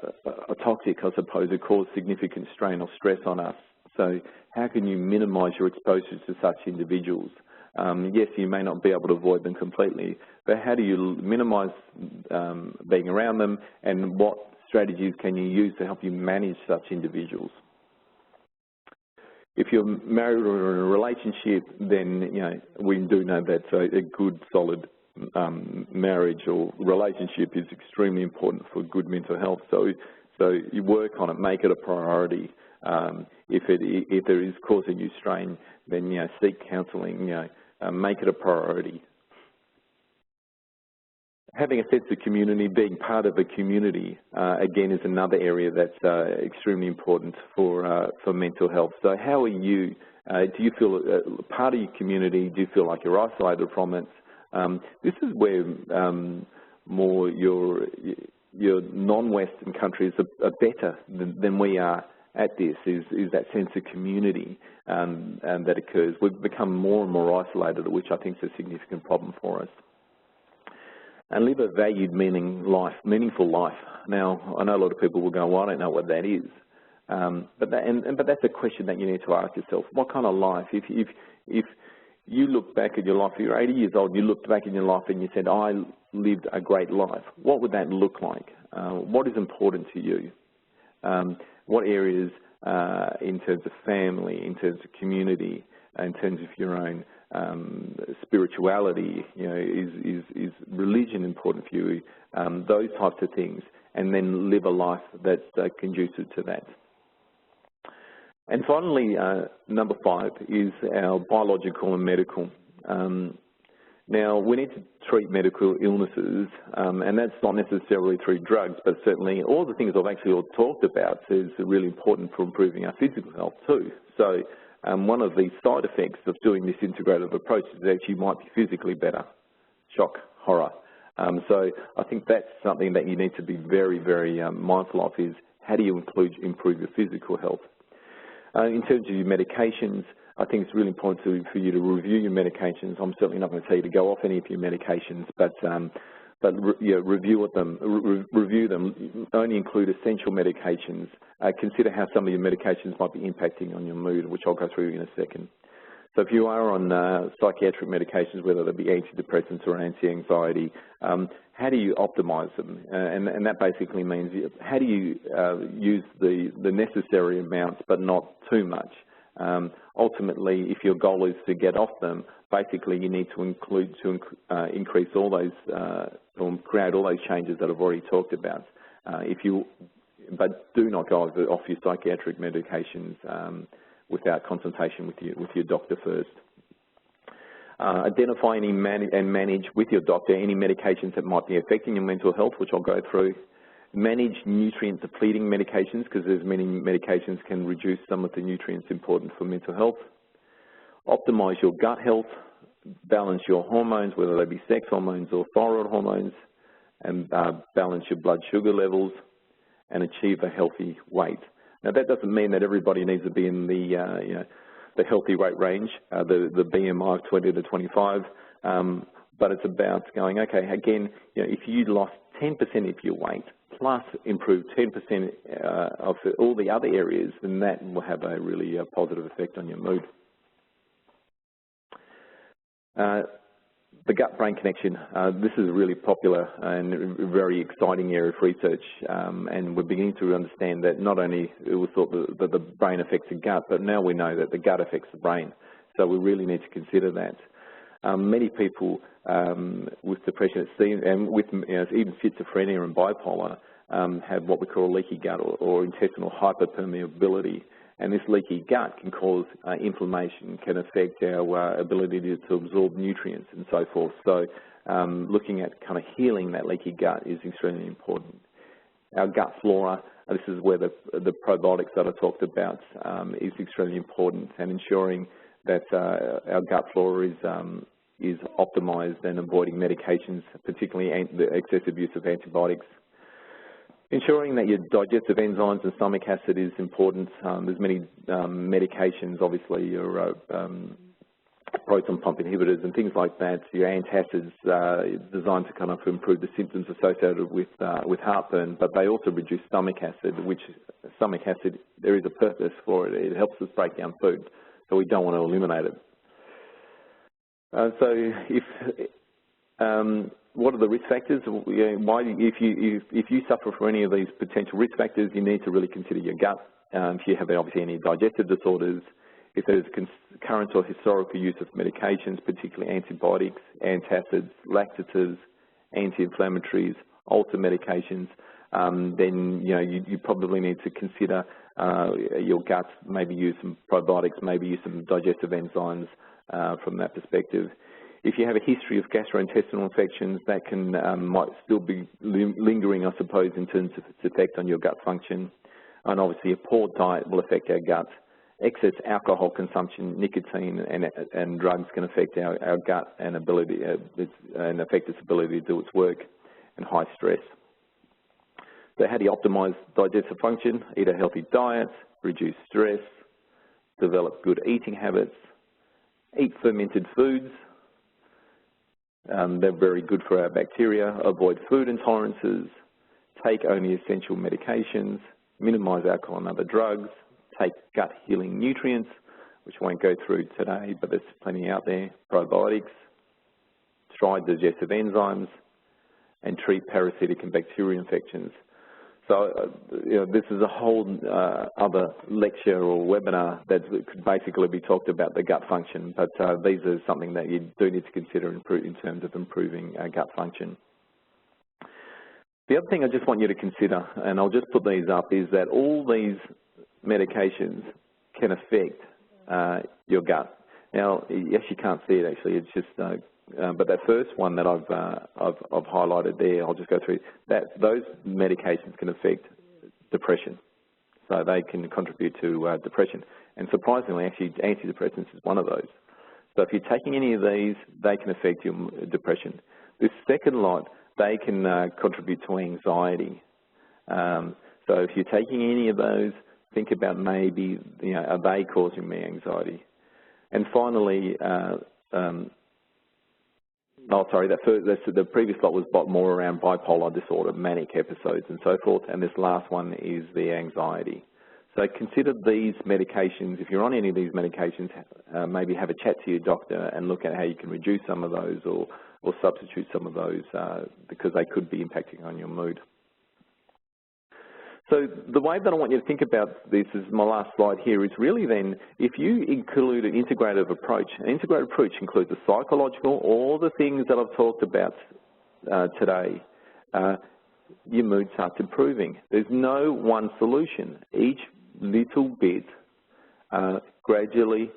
toxic, I suppose, who cause significant strain or stress on us. So how can you minimise your exposure to such individuals? Yes, you may not be able to avoid them completely, but how do you minimise being around them, and what strategies can you use to help you manage such individuals? If you're married or in a relationship, then you know we do know that a good, solid marriage or relationship is extremely important for good mental health. So you work on it, make it a priority. If there is causing you strain, then you know seek counselling. You know, make it a priority. Having a sense of community, being part of a community, again, is another area that's extremely important for mental health. So how are you? Do you feel part of your community? Do you feel like you're isolated from it? This is where more your non-Western countries are better than we are at this, is that sense of community and that occurs. We've become more and more isolated, which I think is a significant problem for us. And live a valued, meaningful life. Now, I know a lot of people will go, well, I don't know what that is. But that's a question that you need to ask yourself. What kind of life? If you look back at your life, you're 80 years old, you looked back in your life and you said, I lived a great life, what would that look like? What is important to you? What areas in terms of family, in terms of community, in terms of your own spirituality, you know, is religion important for you? Those types of things, and then live a life that's conducive to that. And finally, number 5 is our biological and medical. Now, we need to treat medical illnesses, and that's not necessarily through drugs, but certainly all the things I've actually talked about is really important for improving our physical health too. So one of the side effects of doing this integrative approach is that you might be physically better. Shock, horror. So I think that's something that you need to be very, very mindful of, is how do you improve your physical health. In terms of your medications, I think it's really important for you to review your medications. I'm certainly not going to tell you to go off any of your medications, but review them. Only include essential medications. Consider how some of your medications might be impacting on your mood, which I'll go through in a second. So if you are on psychiatric medications, whether they be antidepressants or anti-anxiety, how do you optimize them? And that basically means how do you use the necessary amounts but not too much? Ultimately, if your goal is to get off them, basically you need to increase all those or create all those changes that I've already talked about. But do not go off your psychiatric medications without consultation with your doctor first. Identify and manage with your doctor any medications that might be affecting your mental health, which I'll go through. Manage nutrient-depleting medications, because there's many medications can reduce some of the nutrients important for mental health. Optimize your gut health. Balance your hormones, whether they be sex hormones or thyroid hormones, and balance your blood sugar levels, and achieve a healthy weight. Now, that doesn't mean that everybody needs to be in the healthy weight range, the BMI of 20 to 25, but it's about going, okay, again, if you lost 10% of your weight, plus improve 10% of all the other areas, then that will have a really positive effect on your mood. The gut-brain connection, this is a really popular and very exciting area of research, and we're beginning to understand that not only it was thought that the brain affects the gut, but now we know that the gut affects the brain. So we really need to consider that. Many people with depression, and with even schizophrenia and bipolar, have what we call leaky gut or intestinal hyperpermeability. And this leaky gut can cause inflammation, can affect our ability to absorb nutrients and so forth. So looking at kind of healing that leaky gut is extremely important. Our gut flora, this is where the probiotics that I talked about is extremely important, and ensuring that our gut flora is optimized and avoiding medications, particularly the excessive use of antibiotics. Ensuring that your digestive enzymes and stomach acid is important. There's many medications, obviously, your proton pump inhibitors and things like that. Your antacids designed to kind of improve the symptoms associated with heartburn, but they also reduce stomach acid, which stomach acid, there is a purpose for it. It helps us break down food, so we don't want to eliminate it. What are the risk factors? If you suffer from any of these potential risk factors, you need to really consider your gut. If you have obviously any digestive disorders, if there's current or historical use of medications, particularly antibiotics, antacids, laxatives, anti-inflammatories, alter medications, then you probably need to consider your gut. Maybe use some probiotics, maybe use some digestive enzymes from that perspective. If you have a history of gastrointestinal infections, that might still be lingering, I suppose, in terms of its effect on your gut function. And obviously, a poor diet will affect our gut. Excess alcohol consumption, nicotine, and drugs can affect our gut and ability and affect its ability to do its work. And high stress. So, how do you optimize digestive function? Eat a healthy diet, reduce stress, develop good eating habits, eat fermented foods. They're very good for our bacteria. Avoid food intolerances. Take only essential medications. Minimize alcohol and other drugs. Take gut healing nutrients, which I won't go through today, but there's plenty out there. Probiotics. Try digestive enzymes. And treat parasitic and bacterial infections. So, this is a whole other lecture or webinar that could basically be talked about the gut function, but these are something that you do need to consider in terms of improving gut function. The other thing I just want you to consider, and I'll just put these up, is that all these medications can affect your gut. Now, you actually can't see it actually. It's just, but that first one that I've highlighted there, I'll just go through that. Those medications can affect depression, so they can contribute to depression. And surprisingly, actually, antidepressants is one of those. So if you're taking any of these, they can affect your depression. This second lot, they can contribute to anxiety. So if you're taking any of those, think about maybe, are they causing me anxiety? And finally, the previous lot was more around bipolar disorder, manic episodes and so forth, and this last one is the anxiety. So consider these medications. If you're on any of these medications, maybe have a chat to your doctor and look at how you can reduce some of those or substitute some of those because they could be impacting on your mood. So the way that I want you to think about this is my last slide here is really then if you include an integrative approach, an integrative approach includes the psychological, all the things that I've talked about today, your mood starts improving. There's no one solution. Each little bit gradually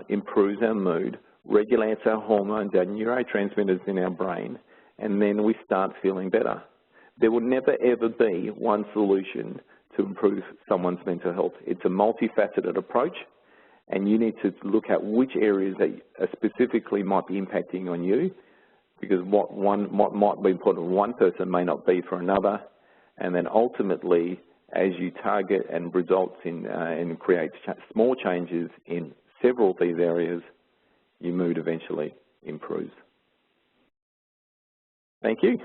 improves our mood, regulates our hormones, our neurotransmitters in our brain, and then we start feeling better. There will never, ever be one solution to improve someone's mental health. It's a multifaceted approach, and you need to look at which areas that specifically might be impacting on you, because what might be important for one person may not be for another, and then ultimately, as you target and results in and create small changes in several of these areas, your mood eventually improves. Thank you.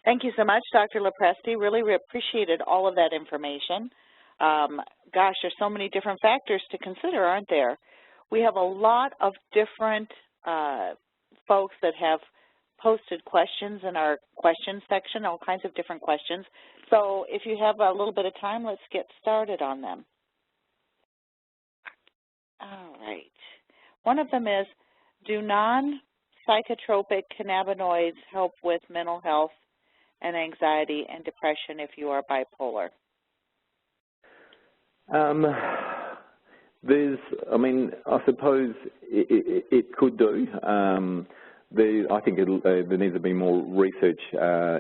Thank you so much, Dr. Lopresti. Really appreciated all of that information. Gosh, there's so many different factors to consider, aren't there? We have a lot of different folks that have posted questions in our questions section, all kinds of different questions. So if you have a little bit of time, let's get started on them. All right. One of them is, do non-psychotropic cannabinoids help with mental health and anxiety and depression if you are bipolar? I suppose it could do. I think there needs to be more research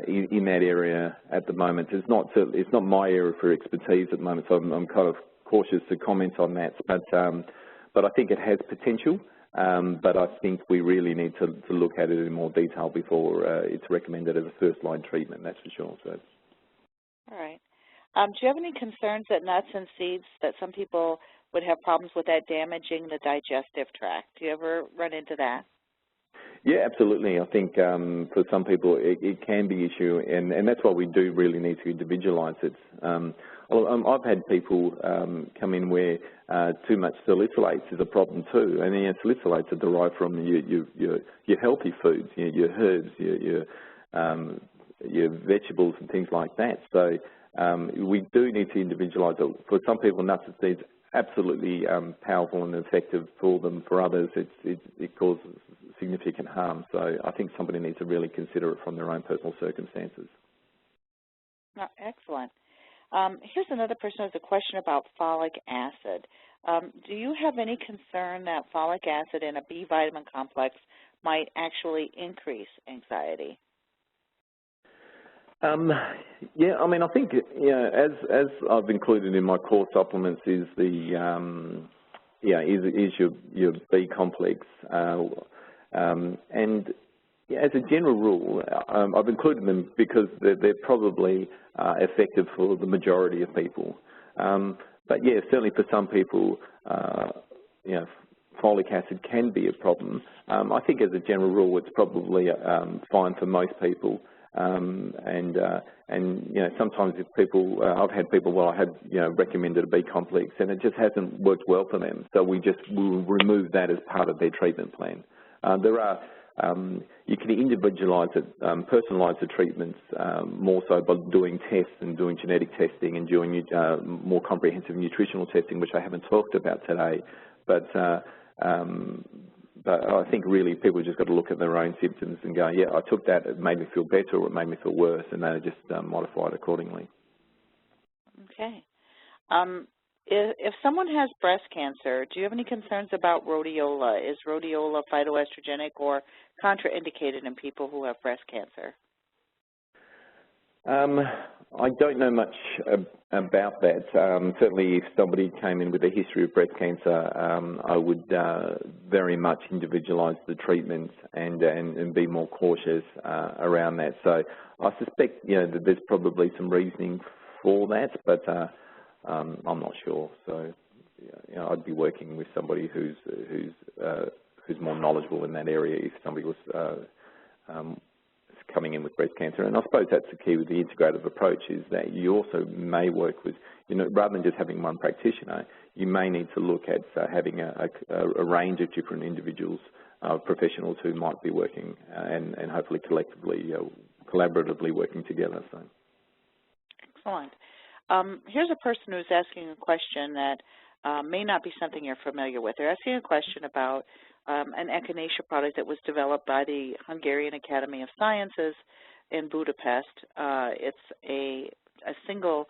in that area at the moment. It's not my area for expertise at the moment, so I'm kind of cautious to comment on that. But I think it has potential. But I think we really need to look at it in more detail before it's recommended as a first-line treatment, that's for sure. So. All right. Do you have any concerns that nuts and seeds, that some people would have problems with that damaging the digestive tract? Do you ever run into that? Yeah, absolutely. I think for some people it can be an issue, and that's why we do really need to individualise it. I've had people come in where too much salicylates is a problem too, and salicylates are derived from your healthy foods, your herbs, your vegetables and things like that. So we do need to individualise it. For some people, nuts and seeds absolutely powerful and effective for them. For others, it causes significant harm. So I think somebody needs to really consider it from their own personal circumstances. Oh, excellent. Here's another person who has a question about folic acid. Do you have any concern that folic acid in a B vitamin complex might actually increase anxiety? Yeah, I think as I've included in my core supplements is the is your B complex, and as a general rule, I've included them because they're probably effective for the majority of people. But yeah, certainly for some people, folic acid can be a problem. I think as a general rule, it's probably fine for most people. And sometimes if people, I've had people, I had recommended a B complex and it just hasn't worked well for them. So we'll remove that as part of their treatment plan. You can individualise it, personalise the treatments more so by doing tests and doing genetic testing and doing more comprehensive nutritional testing, which I haven't talked about today. But but I think really people just got to look at their own symptoms and go, yeah, I took that, it made me feel better or it made me feel worse, and they just modify it accordingly. Okay. If someone has breast cancer, do you have any concerns about rhodiola? Is rhodiola phytoestrogenic or contraindicated in people who have breast cancer? I don't know much about that. Certainly if somebody came in with a history of breast cancer, I would very much individualise the treatment and be more cautious around that. So I suspect, that there's probably some reasoning for that, but I'm not sure. So I'd be working with somebody who's more knowledgeable in that area if somebody was coming in with breast cancer. And I suppose that's the key with the integrative approach, is that you also may work with, rather than just having one practitioner, you may need to look at having a range of different individuals, professionals who might be working and hopefully collectively, collaboratively working together. So. Excellent. Here's a person who's asking a question that may not be something you're familiar with. They're asking a question about an echinacea product that was developed by the Hungarian Academy of Sciences in Budapest. It's a single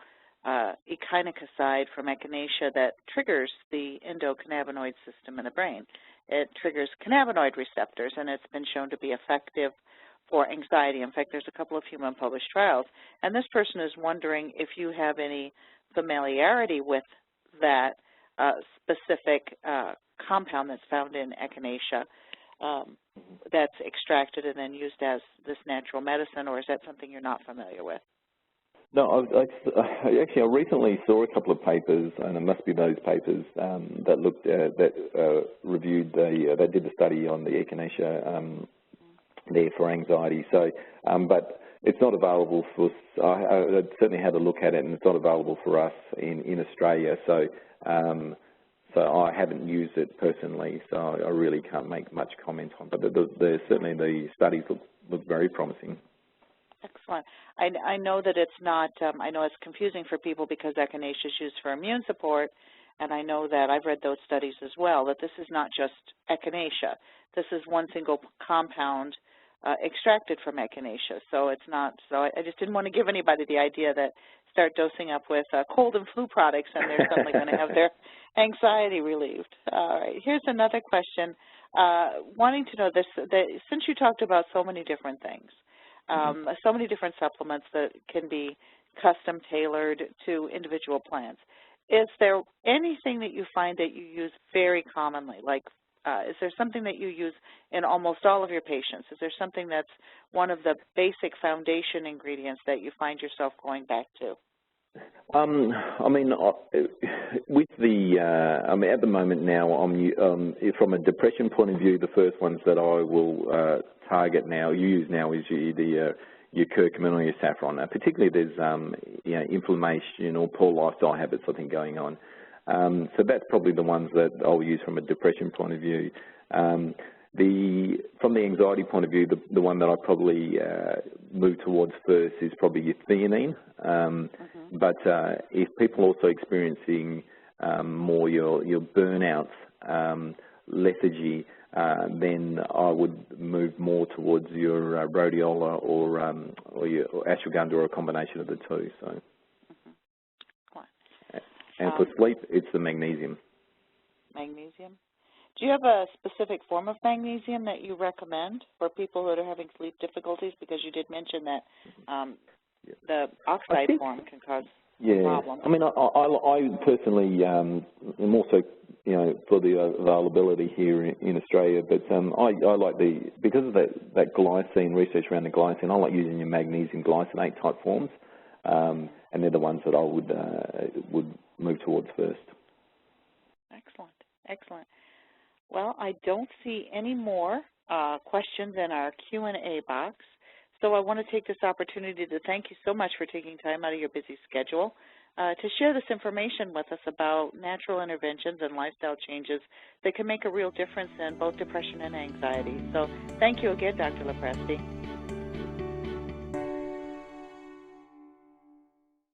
echinocoside from echinacea that triggers the endocannabinoid system in the brain. It triggers cannabinoid receptors, and it's been shown to be effective for anxiety. In fact, there's a couple of human published trials. And this person is wondering if you have any familiarity with that specific compound that's found in echinacea that's extracted and then used as this natural medicine, or is that something you're not familiar with? No, actually, I recently saw a couple of papers, and it must be those papers that looked reviewed that did the study on the echinacea there for anxiety. So, but it's not available for. I certainly had a look at it, and it's not available for us in Australia. So, so I haven't used it personally. So I really can't make much comment on. But certainly the studies look very promising. Excellent. I know that it's not, I know it's confusing for people because echinacea is used for immune support, and I know that I've read those studies as well, that this is not just echinacea. This is one single compound extracted from echinacea. So it's not, so I just didn't want to give anybody the idea that start dosing up with cold and flu products and they're suddenly going to have their anxiety relieved. All right, here's another question. Wanting to know this, since you talked about so many different things, so many different supplements that can be custom tailored to individual plants, is there anything that you find that you use very commonly? Like, is there something that you use in almost all of your patients? Is there something that's one of the basic foundation ingredients that you find yourself going back to? I mean, with the, I mean, at the moment now, from a depression point of view, the first ones that I will target now, use now, is your curcumin or your saffron. Particularly, there's inflammation or poor lifestyle habits, I think, going on. So that's probably the ones that I'll use from a depression point of view. From the anxiety point of view, the one that I probably move towards first is probably your theanine. But if people are also experiencing more your burnouts, lethargy, then I would move more towards your rhodiola or your ashwagandha, or a combination of the two. So. And for sleep, it's the magnesium. Magnesium? Do you have a specific form of magnesium that you recommend for people that are having sleep difficulties? Because you did mention that the oxide form can cause problems. I mean, I personally am also, for the availability here in Australia, but I like because of that glycine, research around the glycine, I like using your magnesium glycinate type forms, and they're the ones that I would move towards first. Excellent, excellent. Well, I don't see any more questions in our Q&A box, so I want to take this opportunity to thank you so much for taking time out of your busy schedule to share this information with us about natural interventions and lifestyle changes that can make a real difference in both depression and anxiety. So thank you again, Dr. Lopresti.